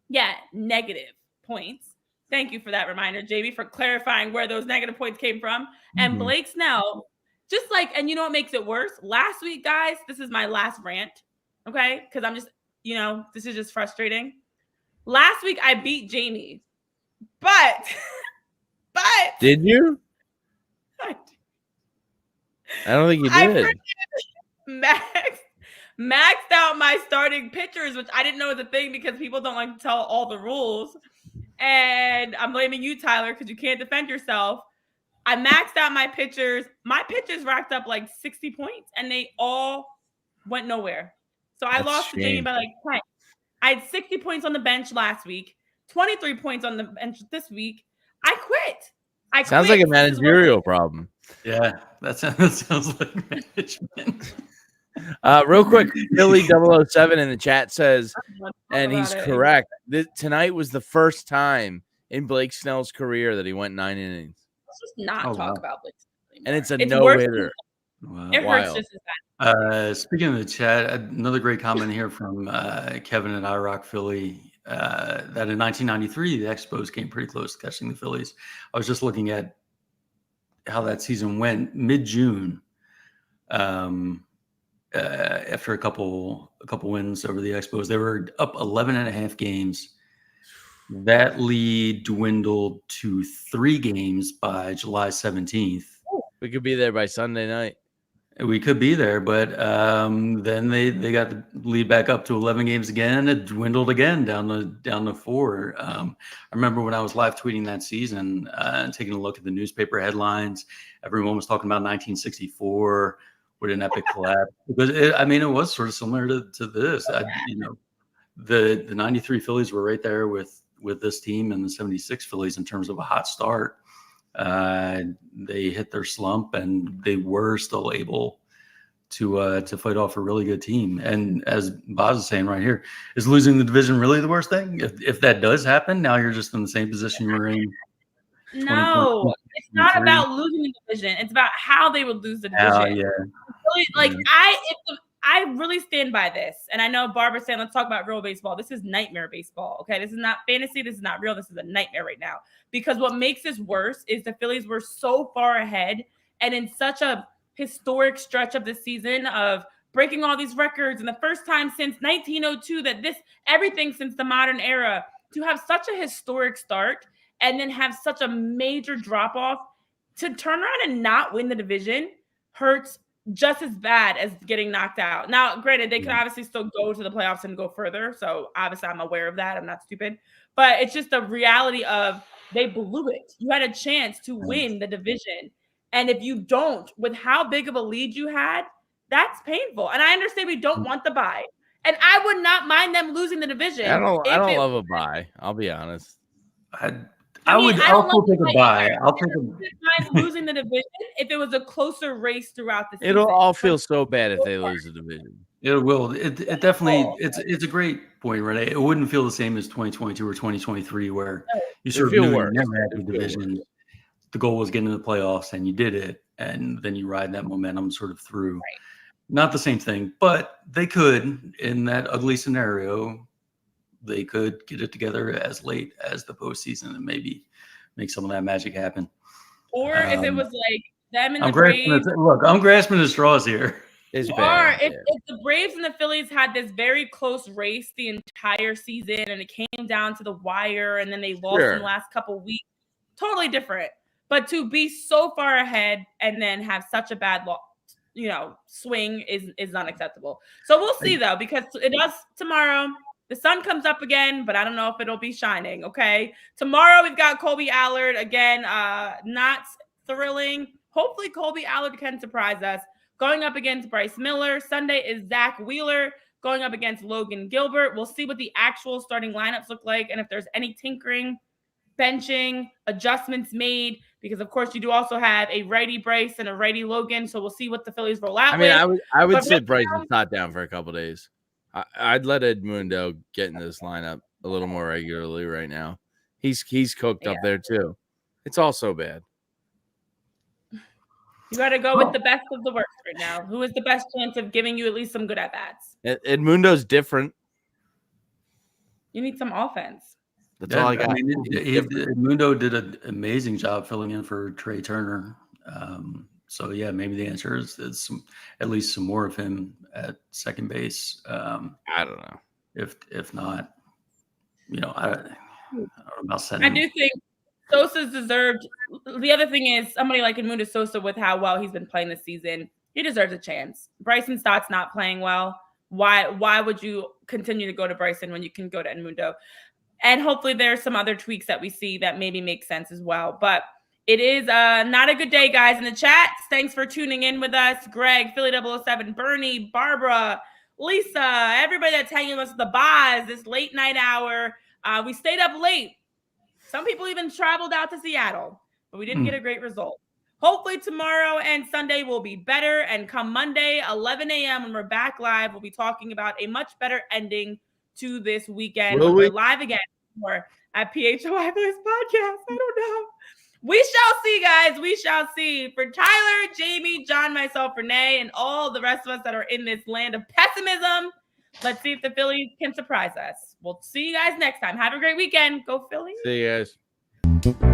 Yeah, negative points. Thank you for that reminder, JB, for clarifying where those negative points came from. And Blake Snell, and you know what makes it worse? Last week, guys, this is my last rant, okay? Because I'm just, this is just frustrating. Last week, I beat Jamie, but did you? I don't think you did. Maxed out my starting pitchers, which I didn't know was a thing because people don't like to tell all the rules. And I'm blaming you, Tyler, because you can't defend yourself. I maxed out my pitchers. My pitchers racked up like 60 points, and they all went nowhere. So I lost to Jamie by like 10. I had 60 points on the bench last week, 23 points on the bench this week. I quit. Sounds like a managerial problem. Yeah, that sounds like management. Real quick, Philly 007 in the chat says, and he's correct, tonight was the first time in Blake Snell's career that he went 9 innings. Let's just not talk about Blake Snell. And it's a no-hitter. Wow. It hurts just as bad. Speaking of the chat, another great comment here from Kevin at iRock Philly, that in 1993, the Expos came pretty close to catching the Phillies. I was just looking at how that season went mid-June. After a couple wins over the Expos, they were up 11.5 games. That lead dwindled to 3 games by July 17th. We could be there by Sunday night. We could be there, but then they got the lead back up to 11 games again. It dwindled again down to 4. I remember when I was live tweeting that season and taking a look at the newspaper headlines, everyone was talking about 1964 with an epic collapse. Because it was sort of similar to this. The 93 Phillies were right there with this team and the 76 Phillies in terms of a hot start. They hit their slump and they were still able to fight off a really good team. And as Boz is saying right here, is losing the division really the worst thing? If that does happen, now you're just in the same position you were in. No, it's not about losing the division. It's about how they would lose the division. Really, I really stand by this. And I know Barbara's saying, let's talk about real baseball. This is nightmare baseball. Okay. This is not fantasy. This is not real. This is a nightmare right now. Because what makes this worse is the Phillies were so far ahead and in such a historic stretch of the season of breaking all these records. And the first time since 1902 that everything since the modern era to have such a historic start and then have such a major drop off, to turn around and not win the division hurts just as bad as getting knocked out. Now, granted, they could obviously still go to the playoffs and go further. So obviously I'm aware of that. I'm not stupid. But it's just the reality of they blew it. You had a chance to win the division. And if you don't, with how big of a lead you had, that's painful. And I understand we don't want the bye. And I would not mind them losing the division. I don't love a bye. I'll be honest. I'll still take a bye. I'll take losing the division if it was a closer race throughout the season. It'll all feel so bad if they lose the division. It will. It definitely. It's a great point, Renee. It wouldn't feel the same as 2022 or 2023, where you sort of knew you never had the division. The goal was getting to the playoffs, and you did it, and then you ride that momentum sort of through. Right. Not the same thing, but they could, in that ugly scenario, they could get it together as late as the postseason and maybe make some of that magic happen. Or if it was like them and the Braves. Look, I'm grasping the straws here. If the Braves and the Phillies had this very close race the entire season and it came down to the wire and then they lost in the last couple of weeks, totally different. But to be so far ahead and then have such a bad swing is unacceptable. So we'll see though, because it does tomorrow. The sun comes up again, but I don't know if it'll be shining. Okay. Tomorrow we've got Colby Allard again. Not thrilling. Hopefully Colby Allard can surprise us. Going up against Bryce Miller. Sunday is Zach Wheeler going up against Logan Gilbert. We'll see what the actual starting lineups look like and if there's any tinkering, benching, adjustments made, because of course you do also have a righty Bryce and a righty Logan. So we'll see what the Phillies roll out with. I would sit Bryce and Stott down for a couple days. I'd let Edmundo get in this lineup a little more regularly right now. He's cooked up there too. It's all so bad. You got to go with the best of the worst right now. Who is the best chance of giving you at least some good at-bats? Edmundo's different. You need some offense. That's all I got. Edmundo did an amazing job filling in for Trey Turner. So, yeah, maybe the answer is at least some more of him at second base. I don't know. If not, I don't know about setting. I do think Sosa's deserved. The other thing is somebody like Edmundo Sosa, with how well he's been playing this season, he deserves a chance. Bryson Stott's not playing well. Why would you continue to go to Bryson when you can go to Edmundo? And hopefully there's some other tweaks that we see that maybe make sense as well. But it is not a good day, guys, in the chat. Thanks for tuning in with us. Greg, Philly 007, Bernie, Barbara, Lisa, everybody that's hanging with us at the bars this late night hour. We stayed up late. Some people even traveled out to Seattle, but we didn't get a great result. Hopefully tomorrow and Sunday will be better. And come Monday, 11 a.m. when we're back live, we'll be talking about a much better ending to this weekend. We're live again at PHLY Phillies podcast. I don't know. We shall see, guys. We shall see. For Tyler, Jamie, John, myself, Renee, and all the rest of us that are in this land of pessimism, let's see if the Phillies can surprise us. We'll see you guys next time. Have a great weekend. Go Phillies. See you guys.